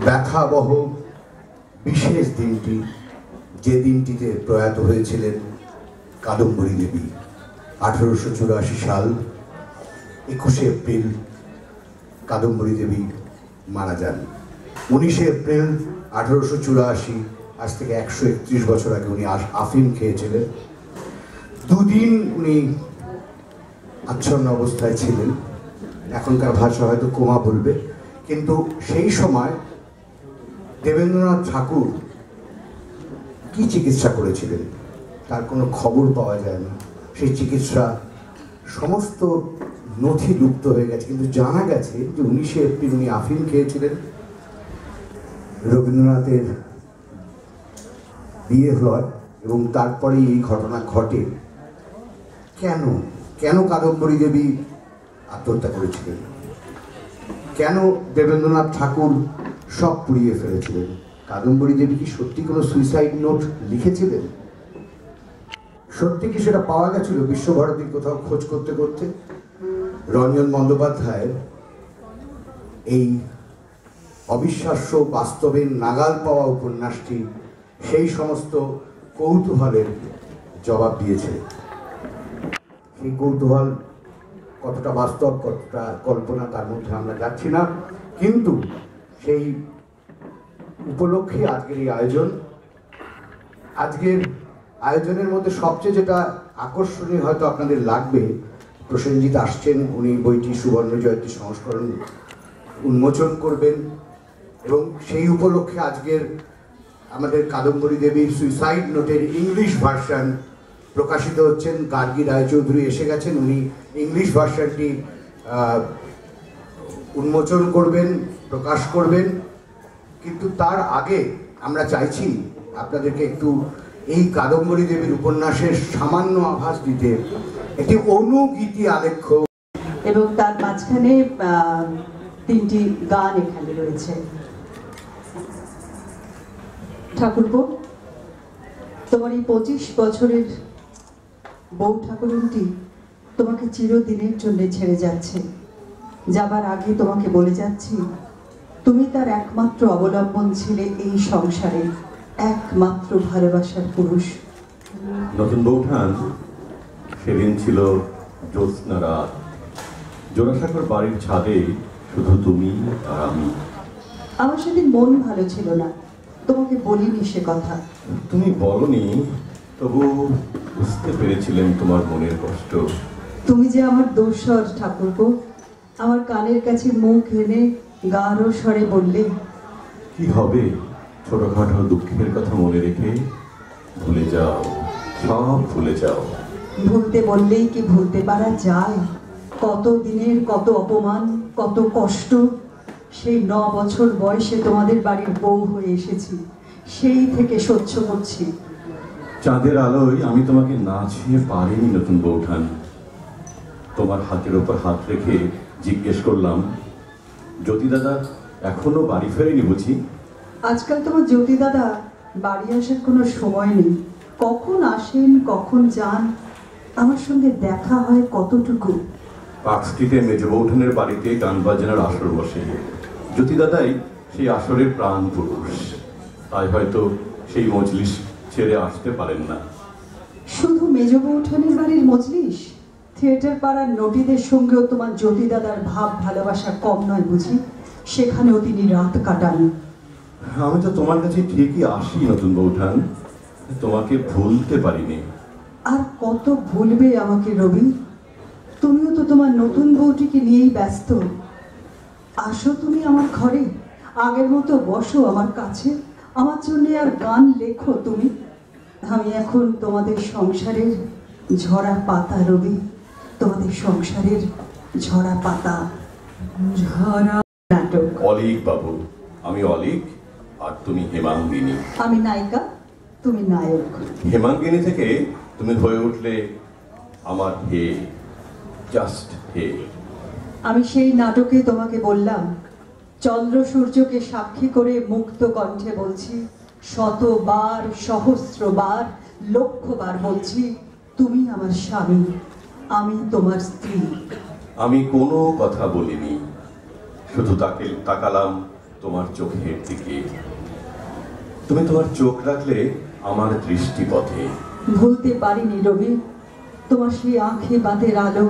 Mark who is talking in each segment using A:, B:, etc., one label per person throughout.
A: ব্যথাবহ বিশেষ দিনটি, যে দিনটিতে প্রয়াত হয়েছিলেন কাদম্বরী দেবী। 1884 সাল 21শে এপ্রিল কাদম্বরী দেবী মারা যান। 19শে এপ্রিল 1884, আজ থেকে 131 বছর আগে উনি আফিম খেয়েছিলেন। দুদিন উনি আচ্ছন্ন অবস্থায় ছিলেন, এখনকার ভাষা হয়তো কোমা বলবে, কিন্তু সেই সময় দেবেন্দ্রনাথ ঠাকুর কি চিকিৎসা করেছিলেন তার কোনো খবর পাওয়া যায় না। সেই চিকিৎসা সমস্ত নথি লুপ্ত হয়ে গেছে, কিন্তু জানা গেছে যে 19শে এপ্রিল উনি আফিম খেয়েছিলেন। রবীন্দ্রনাথের বিয়ে হয় এবং তারপরেই এই ঘটনা ঘটে। কেন কেন কাদম্বরী দেবী আত্মহত্যা করেছিলেন? কেন দেবেন্দ্রনাথ ঠাকুর সব পুড়িয়ে ফেলেছিলেন? কাদম্বরী দেবী কি সত্যি কোনো সুইসাইড নোট লিখেছিলেন? সত্যি কি সেটা পাওয়া গেছিল বিশ্বভারতীর কোথাও খোঁজ করতে করতে? রঞ্জন বন্দ্যোপাধ্যায়ের এই অবিশ্বাস্য বাস্তবের নাগাল পাওয়া উপন্যাসটি সেই সমস্ত কৌতূহলের জবাব দিয়েছে। সেই কৌতূহল কতটা বাস্তব, কতটা কল্পনা, তার মধ্যে আমরা যাচ্ছি না, কিন্তু সেই উপলক্ষে আজকের এই আয়োজন। আজকের আয়োজনের মধ্যে সবচেয়ে যেটা আকর্ষণীয় হয়তো আপনাদের লাগবে, প্রসেনজিৎ আসছেন, উনি বইটি সুবর্ণ জয়ন্তী সংস্করণ উন্মোচন করবেন এবং সেই উপলক্ষে আজকের আমাদের কাদম্বরী দেবীর সুইসাইড নোটের ইংলিশ ভার্সন প্রকাশিত হচ্ছেন। গার্গী রায়চৌধুরী এসে গেছেন, উনি ইংলিশ ভার্সনটি উন্মোচন করবেন, প্রকাশ করবেন। কিন্তু তার আগে আমরা চাইছি আপনাদেরকে একটু এই কাদম্বরী দেবীর উপন্যাসের সামান্য আভাস দিতে, একটি অনুগীতি আলেখ্য,
B: এবং তার মাঝখানে 3টি গান এখানে রয়েছে। ঠাকুরপো, তোমার এই 25 বছরের বউ ঠাকুরুনটি তোমাকে চিরদিনের জন্য ছেড়ে যাচ্ছে। যাবার আগে তোমাকে বলে যাচ্ছি, তুমি তার একমাত্র অবলম্বন ছিলে এই সংসারে, একমাত্র ভালোবাসার পুরুষ।
C: নতুন বৌঠান, সেদিন ছিল জ্যোৎস্না রাত। জোড়াসাঁকোর বাড়ির ছাদে শুধু তুমি আর আমি।
B: আমার সেদিন মন ভালো ছিল না, তোমাকে বলিনি সে কথা।
C: তুমি বলনি, তবু বুঝতে পেরেছিলেন তোমার মনের কষ্ট।
B: তুমি যে আমার দোসর ঠাকুরপো, আমার কানের কাছে মুখ এনে গাঢ় স্বরে বললে,
C: কি হবে ছোটখাটো দুঃখের কথা মনে রেখে? ভুলে যাও, সব ভুলে যাও।
B: ভুলতে বললেই কি ভুলতে পারা যায়? কত দিনের কত অপমান, কত কষ্ট। সেই 9 বছর বয়সে তোমাদের বাড়ির বউ হয়ে এসেছি, সেই থেকে সহ্য করছি।
C: চাঁদের আলোয় আমি তোমাকে না ছুঁয়ে পারিনি নতুন বৌঠান। তোমার হাতের ওপর হাত রেখে জিজ্ঞেস করলাম, জ্যোতি দাদা এখনো বাড়ি ফেরেনি বুঝি?
B: আজকাল তোমার জ্যোতি দাদা বাড়ি আসার কোনো সময় নেই। কখন আসেন কখন যান, আমার সঙ্গে দেখা হয় কতটুকু।
C: পার্ক স্ট্রিটে মেজ বৌঠানের বাড়িতে গান বাজনার আসর বসে। জ্যোতি দাদাই সেই আসরের প্রাণ পুরুষ, তাই হয়তো সেই মজলিস ছেড়ে আসতে পারেন না।
B: শুধু মেজ বৌঠানের বাড়ির মজলিস? থিয়েটার পাড়ার নটিদের সঙ্গেও তোমার জ্যোতি দাদার ভাব ভালোবাসা কম নয় বুঝি? সেখানেও তিনি রাত কাটান।
C: আমি তো তোমার কাছে ঠিকই আসি নতুন বৌঠান, তোমাকে ভুলতে পারিনি।
B: আর কত ভুলবে আমাকে রবি? তুমিও তো তোমার নতুন বউটিকে নিয়েই ব্যস্ত। আসো তুমি আমার ঘরে, আগের মতো বসো আমার কাছে, আমার জন্য আর গান লেখো তুমি। আমি এখন তোমাদের সংসারের ঝরা পাতা রবি, তোমাদের সংসারের ঝরা পাতা। ঝরা নাটক।
C: অলিক বাবু, আমি অলিক আর তুমি হেমাঙ্গিনী।
B: আমি নায়িকা, তুমি নায়ক।
C: হেমাঙ্গিনী থেকে তুমি হয়ে উঠলে আমার হে, জাস্ট হে।
B: আমি সেই নাটকে তোমাকে বললাম, চন্দ্র সূর্যকে সাক্ষী করে মুক্ত কণ্ঠে বলছি, শতবার সহস্রবার লক্ষবার বলছি, তুমি আমার স্বামী, আমি তোমার স্ত্রী।
C: আমি কোনো কথা বলিনি, শুধু তাকালাম তোমার চোখের দিকে। তুমি তোমার চোখ রাখলে আমার দৃষ্টিপথে।
B: ভুলতে পারিনি রবি তোমার সেই আঁখে বাতের আলো।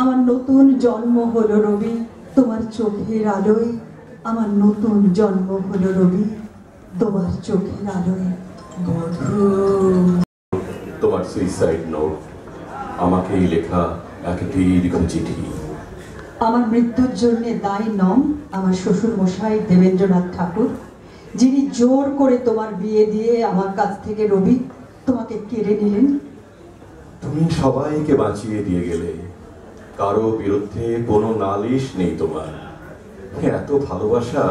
B: আমার নতুন জন্ম হলো রবি তোমার চোখের আলোয়। আমার নতুন জন্ম হলো রবি তোমার চোখের আলোয়। বধূ
C: তোমার সুইসাইড নোট, আমাকেই লেখা এক দীর্ঘ চিঠি।
B: আমার মৃত্যুর জন্য দায়ী নন আমার শ্বশুর মশাই দেবেন্দ্রনাথ ঠাকুর, যিনি জোর করে তোমার বিয়ে দিয়ে আমার কাছ থেকে রবি তোমাকে কেড়ে নিলেন।
C: তুমি সবাইকে বাঁচিয়ে দিয়ে গেলে, কারো বিরুদ্ধে কোনো নালিশ নেই তোমার। এত ভালোবাসা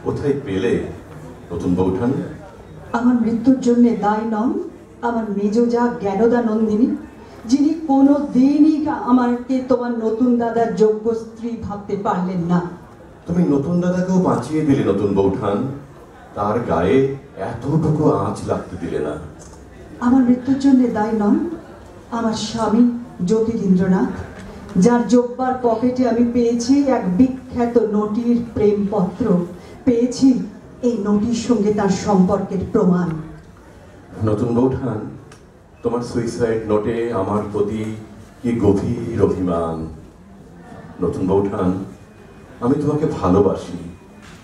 C: কোথায় পেলে নতুন বৌঠান?
B: আমার মৃত্যুর জন্য দায়ী নন আমার মেজজা জ্ঞানদা নন্দিনী, যিনি কোনো দিনই আমাকে তোমার নতুন দাদার যোগ্য স্ত্রী ভাবতে পারলেন না।
C: তুমি নতুন দাদাকেও বাঁচিয়ে দিলে নতুন বৌঠান, তার গায়ে এতটুকু আঁচ লাগতে দিলে না।
B: আমার মৃত্যুর জন্য দায়ী নন আমার স্বামী জ্যোতিরিন্দ্রনাথ, যার জব্বার পকেটে আমি পেয়েছি এক বিখ্যাত নটির প্রেমপত্র, পেয়েছি এই নটির সঙ্গে তার সম্পর্কের প্রমাণ।
C: নতুন বৌঠান, তোমার সুইসাইড নোটে আমার প্রতি কি গভীর অভিমান। নতুন বৌঠান, আমি তোমাকে ভালোবাসি,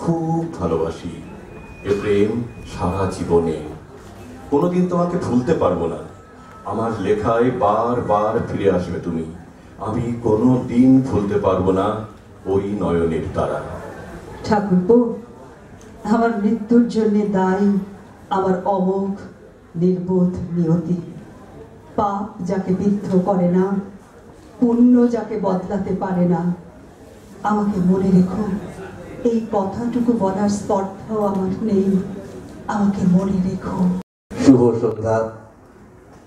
C: খুব ভালোবাসি। এ প্রেম সারা জীবনে, কোনোদিন তোমাকে ভুলতে পারবো না। আমার লেখায় বারবার ফিরে আসবে তুমি, আমি কোনো দিন ভুলতে পারবো না ওই নয়নের তারা।
B: ঠাকুরপো, আমার মৃত্যুর জন্য দায়ী আমার অমোঘ নির্বোধ নিয়তি। পাপ যাকে বিদ্ধ করে না, পুণ্য যাকে বদলাতে পারে না। আমাকে মনে রেখো, এই কথাটুকু বলার স্পর্ধাও আমার নেই। আমাকে মনে রেখো।
D: শুভ সন্ধ্যা।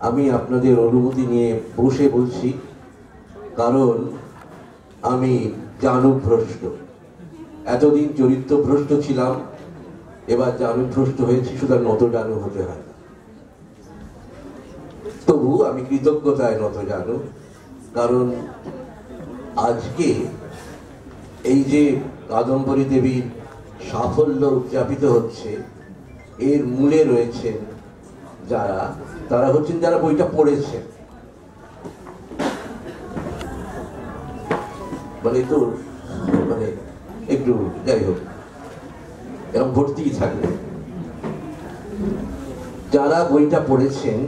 D: আমি আপনাদের অনুমতি নিয়ে বসে বলছি, কারণ আমি জানুভ্রষ্ট। এতদিন চরিত্রভ্রষ্ট ছিলাম, এবার জানুভ্রষ্ট হয়েছি। শুধু নত জানু হতে হয় না, তবু আমি কৃতজ্ঞতায় নত জানু। কারণ আজকে এই যে কাদম্বরী দেবীর সাফল্য উদযাপিত হচ্ছে, এর মূলে রয়েছেন তারা হচ্ছেন যারা বইটা পড়েছেন। মানে একটু যাই হোক, এরকম ভর্তিই থাকবে। যারা বইটা পড়েছেন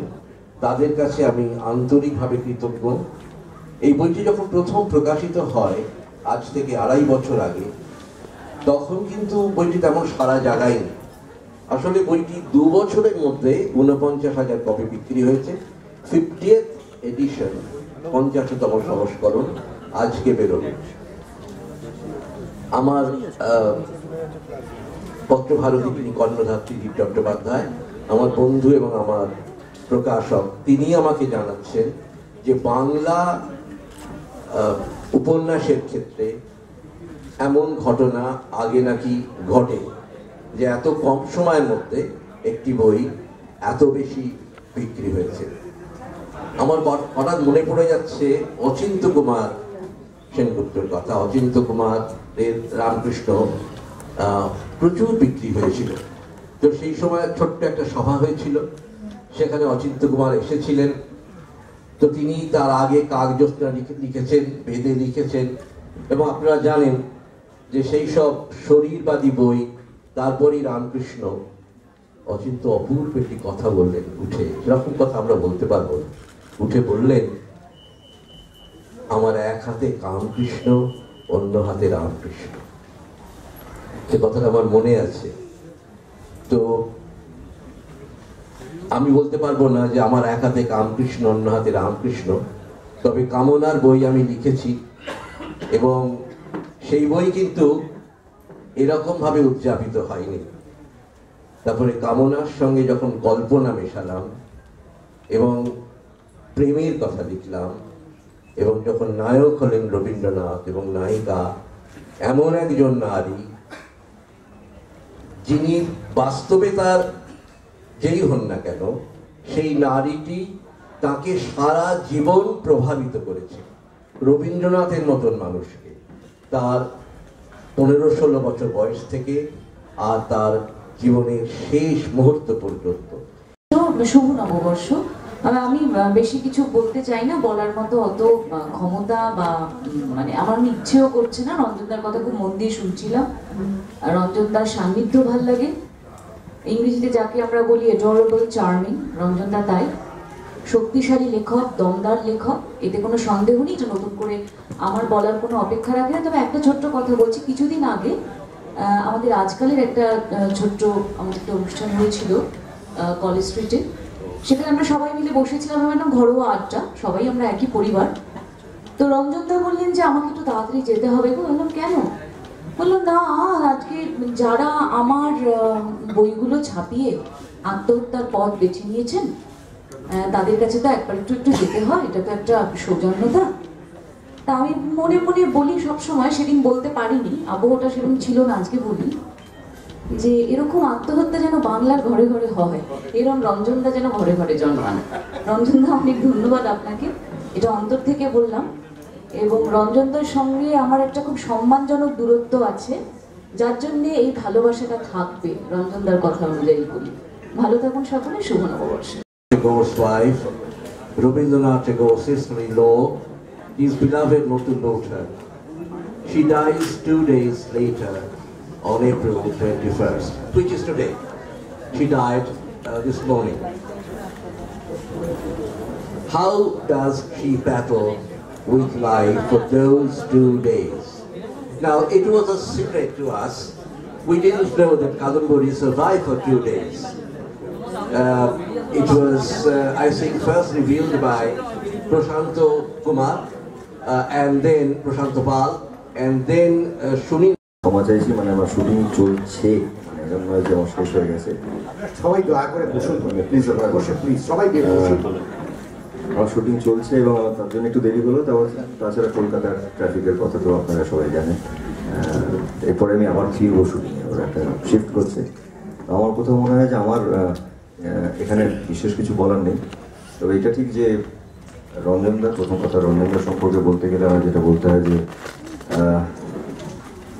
D: তাদের কাছে আমি আন্তরিকভাবে কৃতজ্ঞ। এই বইটি যখন প্রথম প্রকাশিত হয় আজ থেকে 2.5 বছর আগে, তখন কিন্তু বইটি তেমন সারা জাগায়নি। আসলে বইটি 2 বছরের মধ্যে 49,000 কপি বিক্রি হয়েছে। 50th এডিশন, 50তম সংস্করণ আজকে বেরোল। আমার পত্রভারতী তিনি কর্ণধাত্রী দীপ চট্টোপাধ্যায়, আমার বন্ধু এবং আমার প্রকাশক, তিনি আমাকে জানাচ্ছেন যে বাংলা উপন্যাসের ক্ষেত্রে এমন ঘটনা আগে নাকি ঘটে যে এত কম সময়ের মধ্যে একটি বই এত বেশি বিক্রি হয়েছে। আমার হঠাৎ মনে পড়ে যাচ্ছে অচিন্ত কুমার সেনগুপ্তর কথা। অচিন্ত কুমারের রামকৃষ্ণ প্রচুর বিক্রি হয়েছিল। তো সেই সময় ছোট্ট একটা সভা হয়েছিল, সেখানে অচিন্ত কুমার এসেছিলেন। তো তিনি তার আগে কাকজ্যোৎস্না লিখেছেন, বেদে লিখেছেন, এবং আপনারা জানেন যে সেই সব শরীরবাদী বই। তারপরই রামকৃষ্ণ অচিন্ত অপূর্ব একটি কথা বললেন উঠে, সেরকম কথা আমরা বলতে পারবো। উঠে বললেন, আমার এক হাতে কামকৃষ্ণ, অন্য হাতে রামকৃষ্ণ। সে কথাটা আমার মনে আছে। তো আমি বলতে পারবো না যে আমার এক হাতে কামকৃষ্ণ, অন্য হাতে রামকৃষ্ণ। তবে কামনার বই আমি লিখেছি, এবং সেই বই কিন্তু এরকম ভাবে উদযাপিত হয়নি। তারপরে কামনার সঙ্গে যখন কল্পনা মেশালাম এবং প্রেমের কথা লিখলাম, এবং যখন নায়ক হলেন রবীন্দ্রনাথ এবং নায়িকা এমন একজন নারী যিনি বাস্তবে তার যেই হন না কেন, সেই নারীটি তাকে সারা জীবন প্রভাবিত করেছে। রবীন্দ্রনাথের মতন মানুষকে তার 15-16 বছর বয়স থেকে আর তার জীবনের শেষ মুহূর্ত পর্যন্ত।
E: শুভ নববর্ষ। আমি বেশি কিছু বলতে চাই না, বলার মতো অত ক্ষমতা বা মানে আমার ইচ্ছেও করছে না। রঞ্জনদার কথা খুব মন দিয়ে শুনছিলাম, আর রঞ্জনদার সান্নিধ্য ভাল লাগে। ইংরেজিতে যাকে আমরা বলি অ্যাডোরেবল চার্মিং, রঞ্জনদা তাই। শক্তিশালী লেখক, দমদার লেখক, এতে কোনো সন্দেহ নেই। এটা নতুন করে আমার বলার কোনো অপেক্ষা রাখে না। তবে একটা ছোট্ট কথা বলছি, কিছুদিন আগে আমাদের আজকালের একটা ছোট্ট আমাদের একটা অনুষ্ঠান হয়েছিল কলেজ স্ট্রিটে। সেখানে আমরা সবাই মিলে বসেছিলাম, একদম ঘরোয়া আড্ডা, সবাই আমরা একই পরিবার। তো রঞ্জনদা বললেন যে আমাকে একটু তাড়াতাড়ি যেতে হবে। বললাম কেন? বললাম না, আজকে যারা আমার বইগুলো ছাপিয়ে আত্মহত্যার পথ বেছে নিয়েছেন তাদের কাছে তো একবার একটু একটু যেতে হয়, এটা তো একটা সৌজন্যতা। তা আমি মনে মনে বলি সবসময়, সেদিন বলতে পারিনি, আবহাওয়াটা সেরকম ছিল না, আজকে বলি যে এরকম আত্মহত্যা যেন বাংলার ঘরে ঘরে হয়, এরকম রঞ্জনদা যেন ঘরে ঘরে জন্মান। রঞ্জনদা, অনেক ধন্যবাদ আপনাকে, এটা অন্তর থেকে বললাম। এবং রঞ্জনদার সঙ্গে আমার একটা খুব সম্মানজনক দূরত্ব আছে, যার জন্যে এই ভালোবাসাটা থাকবে। রঞ্জনদার কথা অনুযায়ী বলি, ভালো থাকুন সকলে, শুভ নববর্ষ।
D: Tagore's wife, Rabindranath Tagore's sister-in-law, his beloved Notun Bhota. She dies 2 days later on April 21st, which is today. She died this morning. How does she battle with life for those 2 days? Now, it was a secret to us. We didn't know that Kadambari survived for 2 days. It was, I think, first revealed by Prashanto Kumar, and then Prashanto Pal, and then Shunin.
F: ক্ষমা চাইছি, মানে আমার shooting চলছে, মানে এরকম নয় যে আমার শেষ হয়ে গেছে।
A: সবাই দয়া করে বসুন, প্লিজ বসে, প্লিজ সবাই বসুন।
F: আমার শুটিং চলছে এবং আমার তার জন্য একটু দেরি হলো। তাছাড়া কলকাতার ট্রাফিকের কথা তো আপনারা সবাই জানেন। এরপরে আমি আবার ফিরবো শুটিংয়ে, ওরা একটা শিফট করছে। আমার কোথাও মনে হয় যে আমার এখানে বিশেষ কিছু বলার নেই। তবে এটা ঠিক যে রঞ্জনদা, প্রথম কথা রঞ্জনদা সম্পর্কে বলতে গেলে আমার যেটা বলতে হয় যে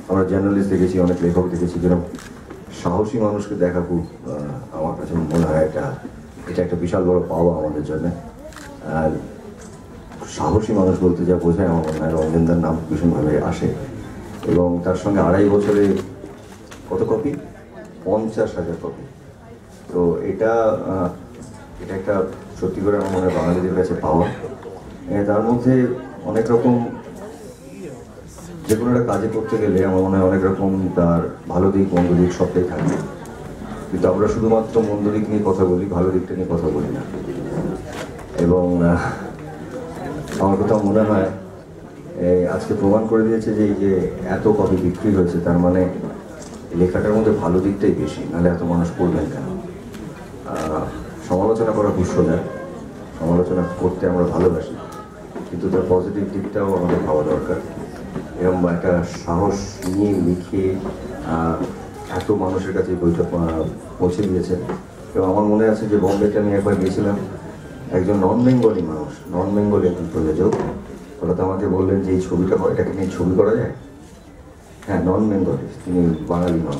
F: আমরা জার্নালিস্ট দেখেছি, অনেক লেখক দেখেছি, যেরকম সাহসী মানুষকে দেখা খুব আমার কাছে মনে হয় এটা একটা বিশাল বড় পাওয়া আমাদের জন্য। আর সাহসী মানুষ বলতে যা বোঝায় আমার মনে হয় রঞ্জনদার নাম ভীষণভাবে আসে। এবং তার সঙ্গে 2.5 বছরে কত কপি? 50,000 কপি। তো এটা একটা সত্যি করে আমার মনে হয় বাঙালিদের কাছে পাওয়া। তার মধ্যে অনেক রকম, যে কোনো একটা কাজে করতে গেলে আমার মনে হয় অনেক রকম তার ভালো দিক মন্দ দিক সবটাই থাকে, কিন্তু আমরা শুধুমাত্র মন্দ দিক নিয়ে কথা বলি, ভালো দিকটা নিয়ে কথা বলি না। এবং আমার কোথাও মনে হয় আজকে প্রমাণ করে দিয়েছে যে এই যে এত কপি বিক্রি হয়েছে, তার মানে লেখাটার মধ্যে ভালো দিকটাই বেশি, নাহলে এত মানুষ পড়বেন কেন? সমালোচনা করা খুব সোজা, সমালোচনা করতে আমরা ভালোবাসি, কিন্তু তার পজিটিভ দিকটাও আমাদের ভাবা দরকার। এরকম একটা সাহস নিয়ে লিখে এত মানুষের কাছে বইটা পৌঁছে দিয়েছে। এবং আমার মনে আছে যে বম্বেতে আমি একবার গিয়েছিলাম, একজন নন বেঙ্গলি মানুষ, নন বেঙ্গলি একজন প্রযোজক, ওরা তো আমাকে বললেন যে এই ছবিটা, এটাকে নিয়ে ছবি করা যায়। হ্যাঁ, নন বেঙ্গলি, তিনি বাঙালি নন।